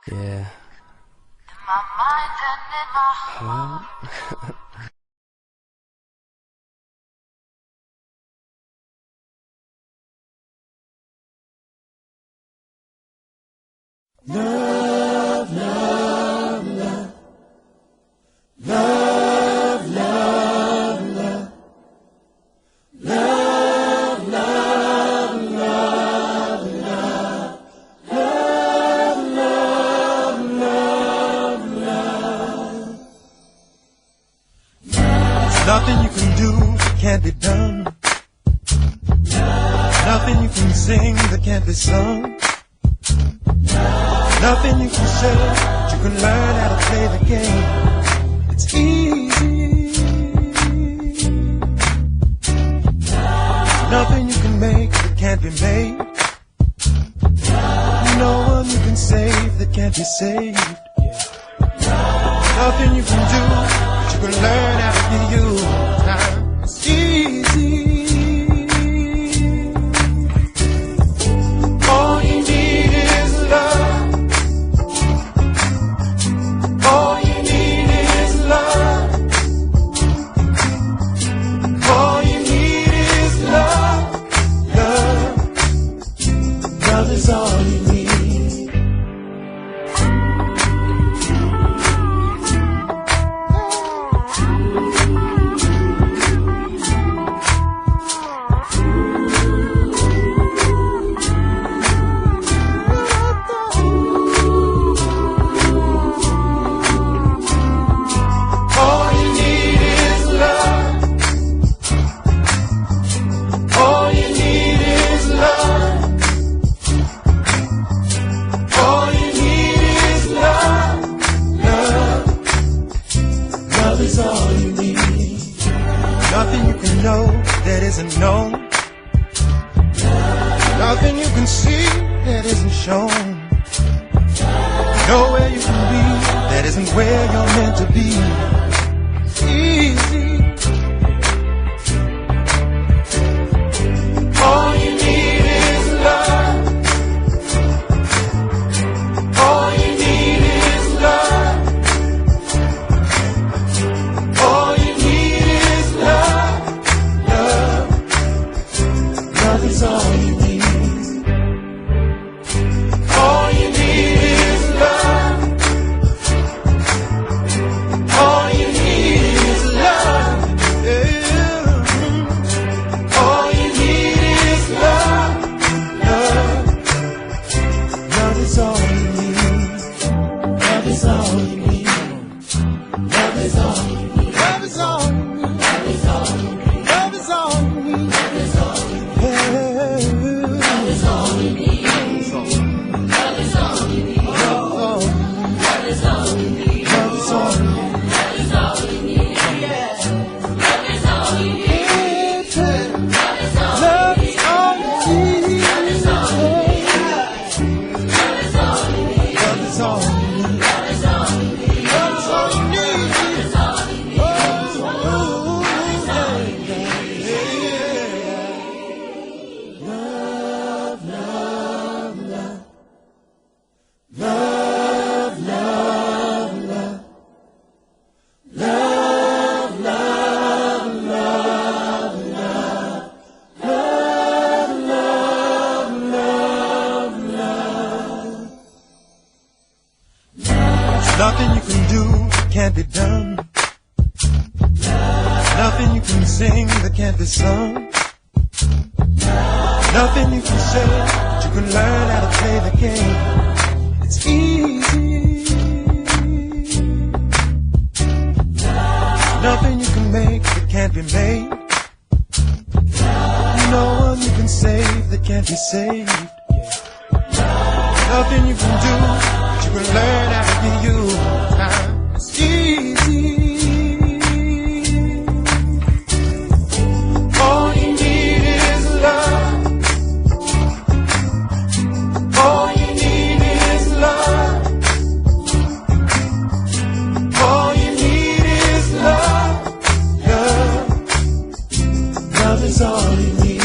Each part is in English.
Yeah. In my mind and in my heart. Love, love, love. Love, love, love. Love, love, love, love. Love, love, love, love. There's nothing you can do that can't be done. Nothing you can sing that can't be sung. Nothing you can say, but you can learn how to play the game. It's easy. Nothing you can make that can't be made. No one you can save that can't be saved. Nothing you can do, but you can learn how to be you. It's easy. All you need is love. All you need is love. All you need is love. Love. Love is all you need. Nothing you can know that isn't known. Nothing you can see that isn't shown. Nowhere you can be that isn't where you're meant to be. Easy. is all you need. Love is all you need. Love is all you need. Love is all you need. Love is all you need. Love is all you need. Love is all you need. Love is all you need. Love is all you need. Love is all you need. Love is all you need. Love is all you need. Love is all you need. Love is all you need. Love is all you need. Love is all you need. Love is all you need. Love, love, love. Love, love, love. Love, love, love, love. Love, love, love, love. There's nothing you can do that can't be done. Nothing you can sing that can't be sung. Nothing you can say that you can learn how to play the game. It's easy. Nothing you can make that can't be made. No one you can save that can't be saved. Nothing you can do that you can learn how to be you. It's easy. All you need is love. All you need is love. All you need is love. Love. Love is all you need.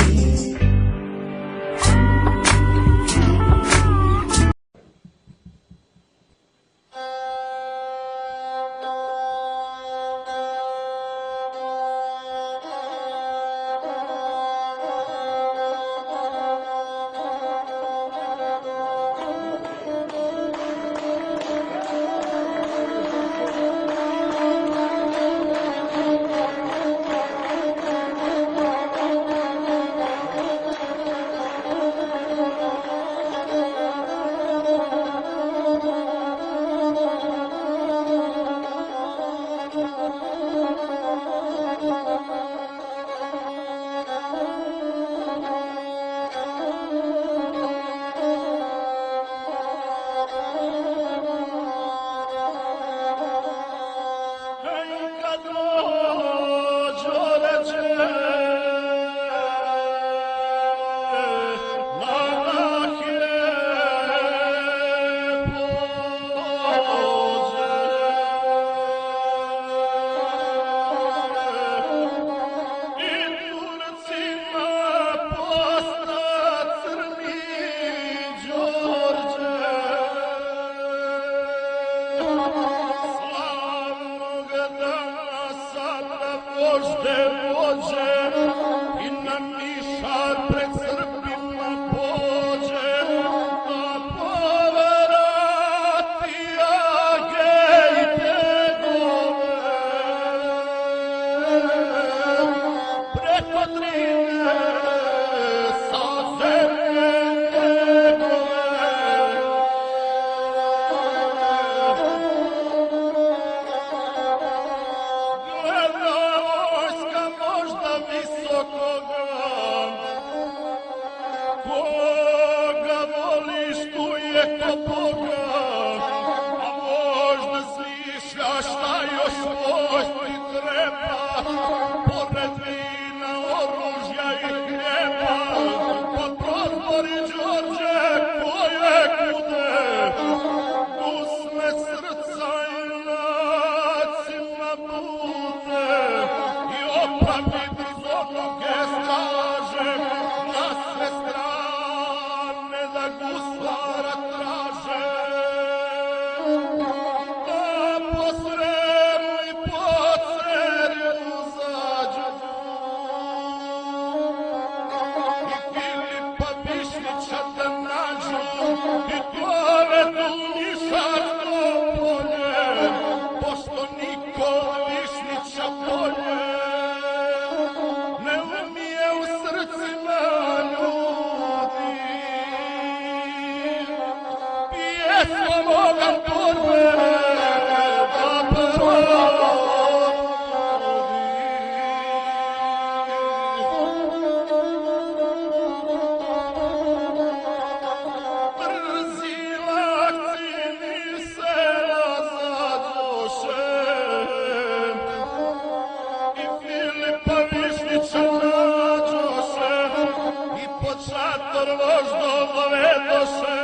majstor voždo dovedoše,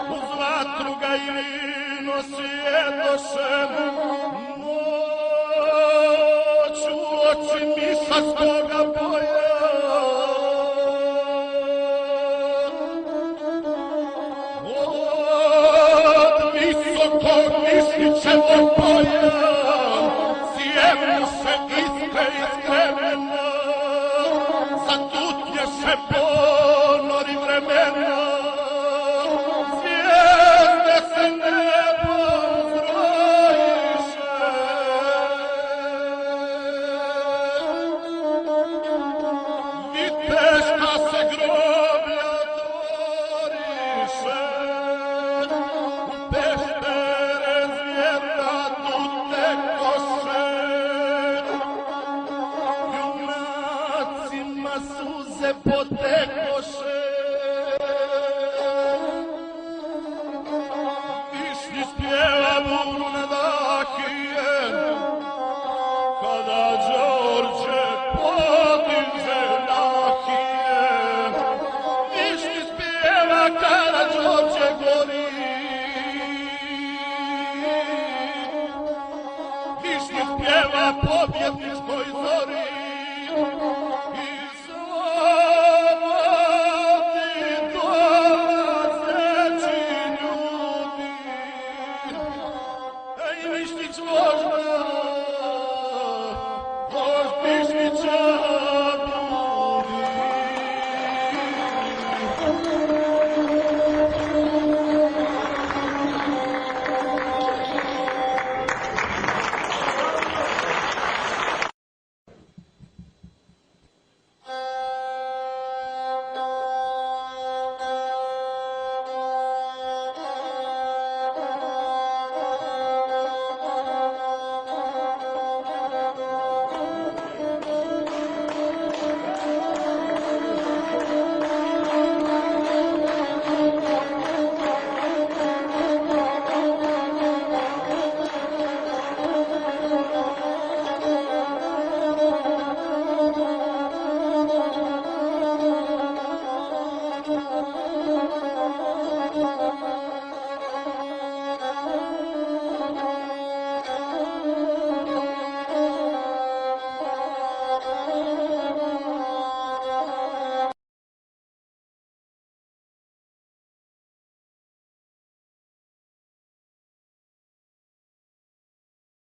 uz vatru ga i vino sjedoše, noć u oči misastoga boja. Od visokog Visnjićevog boja sjevnu se iskre iz vremena, zatutnješe ponori vremena, zvijezde se nebo zbrojiše, viteška se groblja otvoriše, u peštere zvijezda tu tekoše, junacima suze potekoše, Višnji spjeva bubnu na dakije, kada Đorđe podiže nakije. Višnji spjeva kada Đorđe gori, Višnji spjeva pobjedničkoj zori.